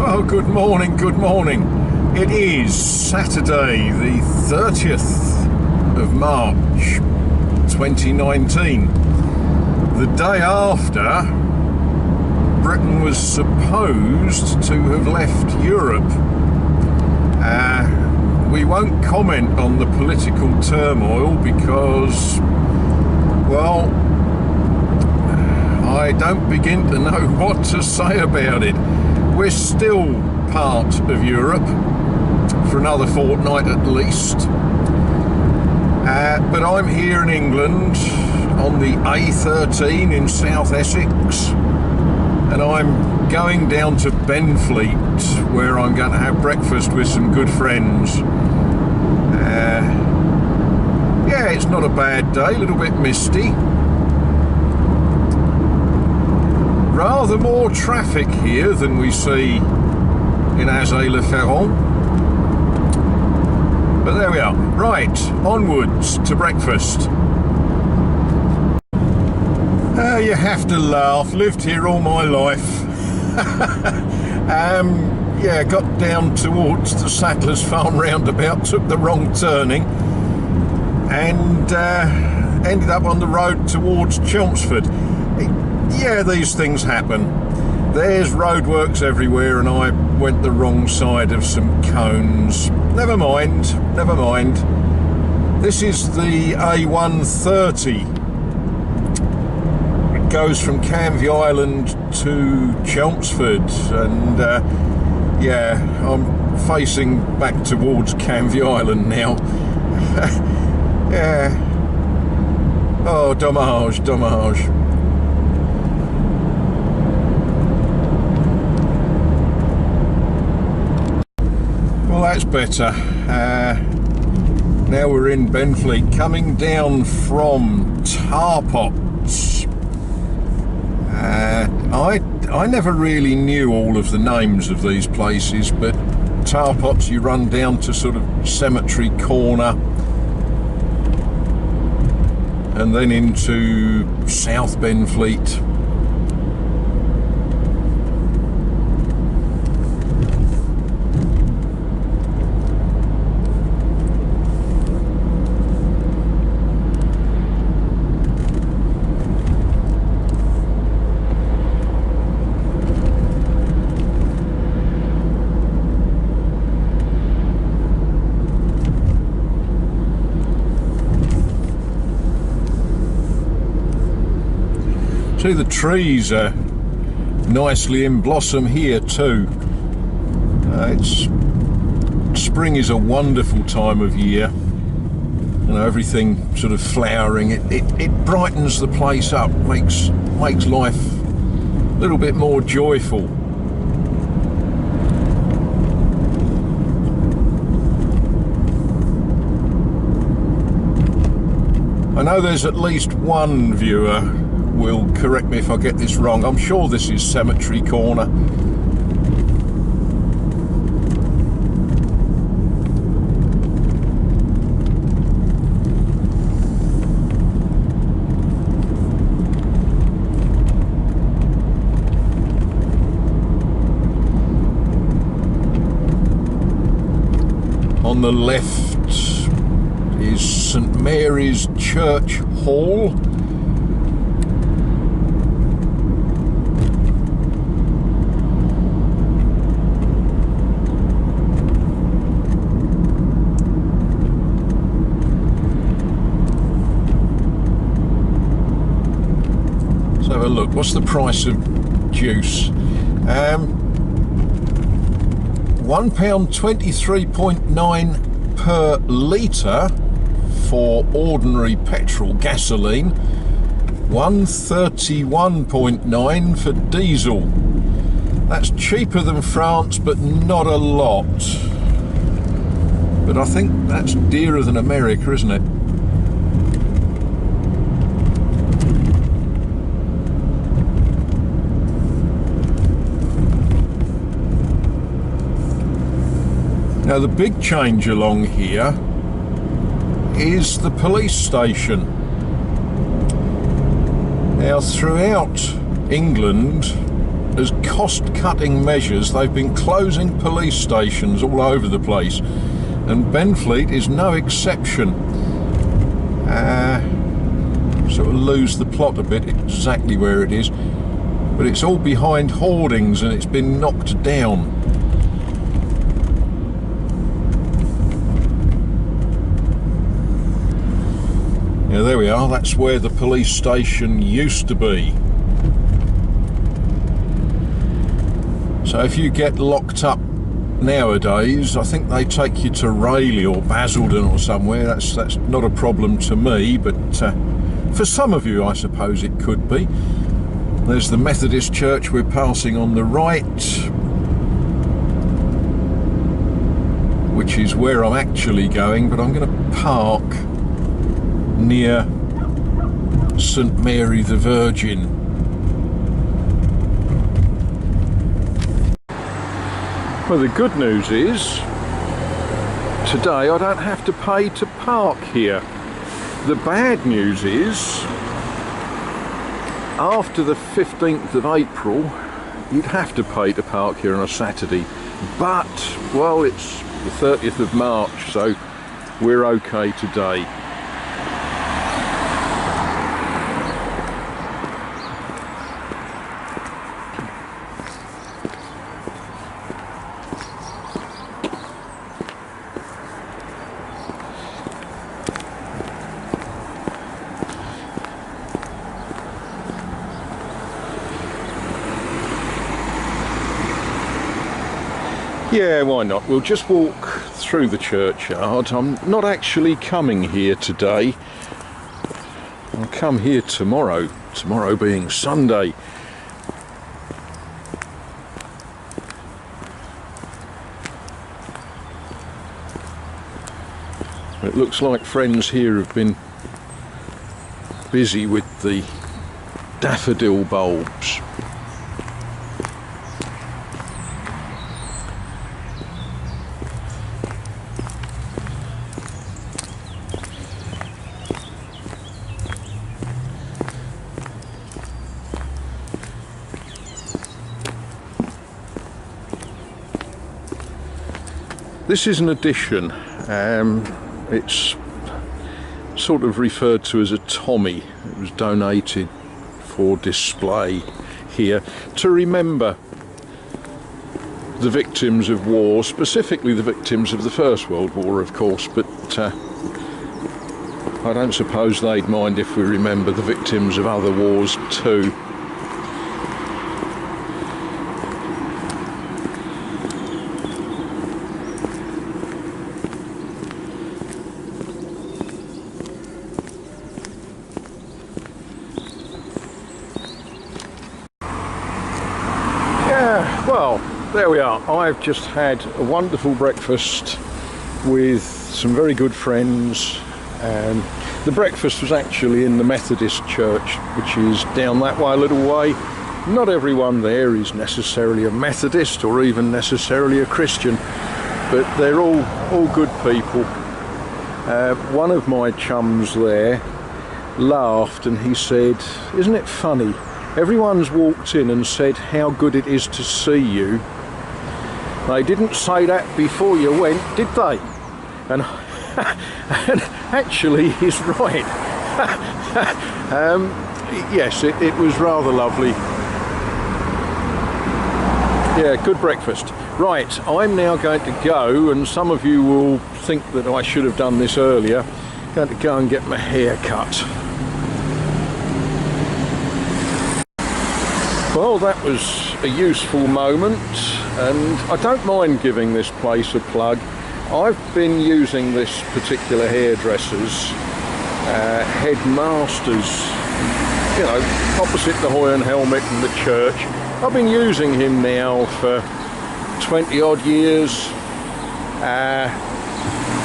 Well, good morning, good morning. It is Saturday, the 30th of March, 2019. The day after Britain was supposed to have left Europe. We won't comment on the political turmoil because, well, I don't begin to know what to say about it. We're still part of Europe for another fortnight at least. But I'm here in England on the A13 in South Essex, and I'm going down to Benfleet where I'm going to have breakfast with some good friends. Yeah, it's not a bad day, a little bit misty. Rather more traffic here than we see in Azay-le-Ferron. But there we are. Right, onwards to breakfast. You have to laugh. Lived here all my life. Yeah, got down towards the Sattler's Farm roundabout, took the wrong turning, and ended up on the road towards Chelmsford. Yeah, these things happen. There's roadworks everywhere and I went the wrong side of some cones. Never mind, never mind. This is the A130. It goes from Canvey Island to Chelmsford, and yeah, I'm facing back towards Canvey Island now. Yeah. Oh, dommage, dommage. Well, that's better. Now we're in Benfleet, coming down from Tarpots. I never really knew all of the names of these places, but Tarpots, you run down to sort of Cemetery Corner and then into South Benfleet. See, the trees are nicely in blossom here too. Spring is a wonderful time of year. You know, everything sort of flowering. It brightens the place up, makes life a little bit more joyful. I know there's at least one viewer will correct me if I get this wrong. I'm sure this is Cemetery Corner. On the left is St Mary's Church Hall. Have a look. What's the price of juice? £1.23.9 per litre for ordinary petrol gasoline, £1.31.9 for diesel. That's cheaper than France, but not a lot. But I think that's dearer than America, isn't it? Now the big change along here is the police station. Now throughout England as cost-cutting measures, they've been closing police stations all over the place, and Benfleet is no exception. Sort of lose the plot a bit exactly where it is, but it's all behind hoardings and it's been knocked down. Yeah, there we are. That's where the police station used to be. So if you get locked up nowadays, I think they take you to Rayleigh or Basildon or somewhere. That's not a problem to me, but for some of you I suppose it could be. There's the Methodist church we're passing on the right, which is where I'm actually going, but I'm going to park near St Mary the Virgin. Well, the good news is today I don't have to pay to park here. The bad news is after the 15th of April you'd have to pay to park here on a Saturday, but well, it's the 30th of March, so we're okay today. Yeah, why not? We'll just walk through the churchyard. I'm not actually coming here today. I'll come here tomorrow being Sunday. It looks like friends here have been busy with the daffodil bulbs. This is an addition. It's sort of referred to as a Tommy. It was donated for display here to remember the victims of war, specifically the victims of the First World War, of course, but I don't suppose they'd mind if we remember the victims of other wars too. Well, there we are. I've just had a wonderful breakfast with some very good friends. The breakfast was actually in the Methodist church, which is down that way a little way. Not everyone there is necessarily a Methodist or even necessarily a Christian, but they're all good people. One of my chums there laughed and he said, "Isn't it funny? Everyone's walked in and said how good it is to see you. They didn't say that before you went, did they?" And, and actually he's right. Yes, it was rather lovely. Yeah, good breakfast. Right, I'm now going to go, and some of you will think that I should have done this earlier. I'm going to go and get my hair cut. Well, that was a useful moment, and I don't mind giving this place a plug. I've been using this particular hairdresser's headmasters, you know, opposite the Hoy and Helmet and the church. I've been using him now for 20 odd years.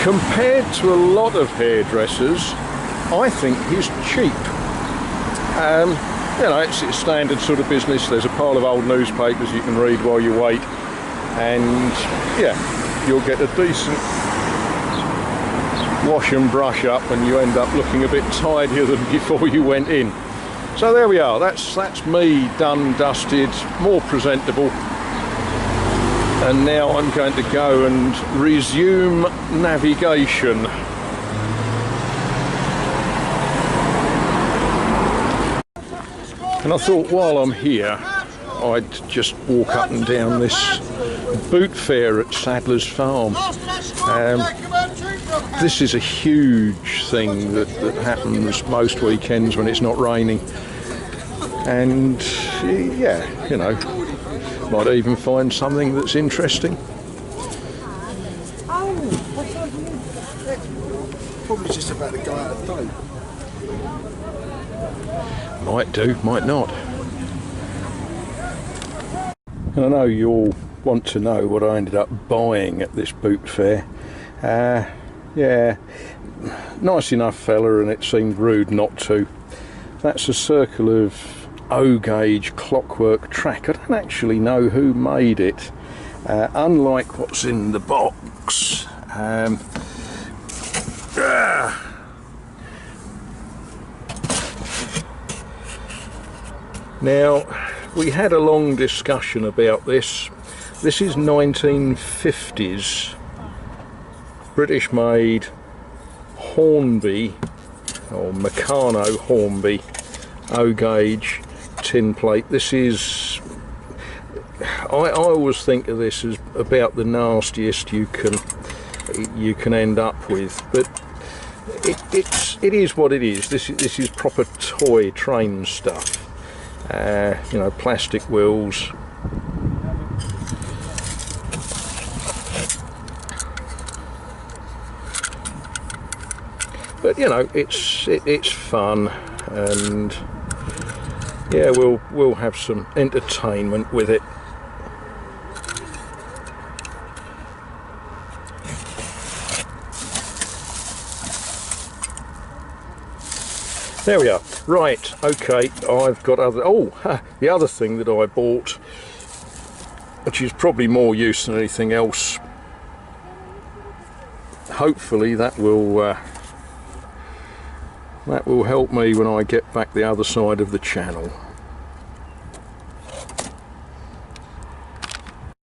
Compared to a lot of hairdressers, I think he's cheap. You know, it's standard sort of business. There's a pile of old newspapers you can read while you wait, and yeah, you'll get a decent wash and brush up, and you end up looking a bit tidier than before you went in. So there we are, that's me done, dusted, more presentable. And now I'm going to go and resume navigation. And I thought while I'm here, I'd just walk up and down this boot fair at Sadler's Farm. This is a huge thing that happens most weekends when it's not raining. And yeah, you know, might even find something that's interesting. Probably just about to go out of date. Might do, might not. And I know you all want to know what I ended up buying at this boot fair. Yeah, nice enough fella, and it seemed rude not to. That's a circle of O-gauge clockwork track. I don't actually know who made it, unlike what's in the box. Now, we had a long discussion about this. This is 1950s British made Hornby, or Meccano Hornby O-gauge tin plate. This is, I always think of this as about the nastiest you can end up with, but it is what it is. This is proper toy train stuff. You know, plastic wheels. But you know, it's fun, and yeah, we'll have some entertainment with it. There we are. Right, okay, I've got other... the other thing that I bought, which is probably more use than anything else. Hopefully that will help me when I get back the other side of the channel.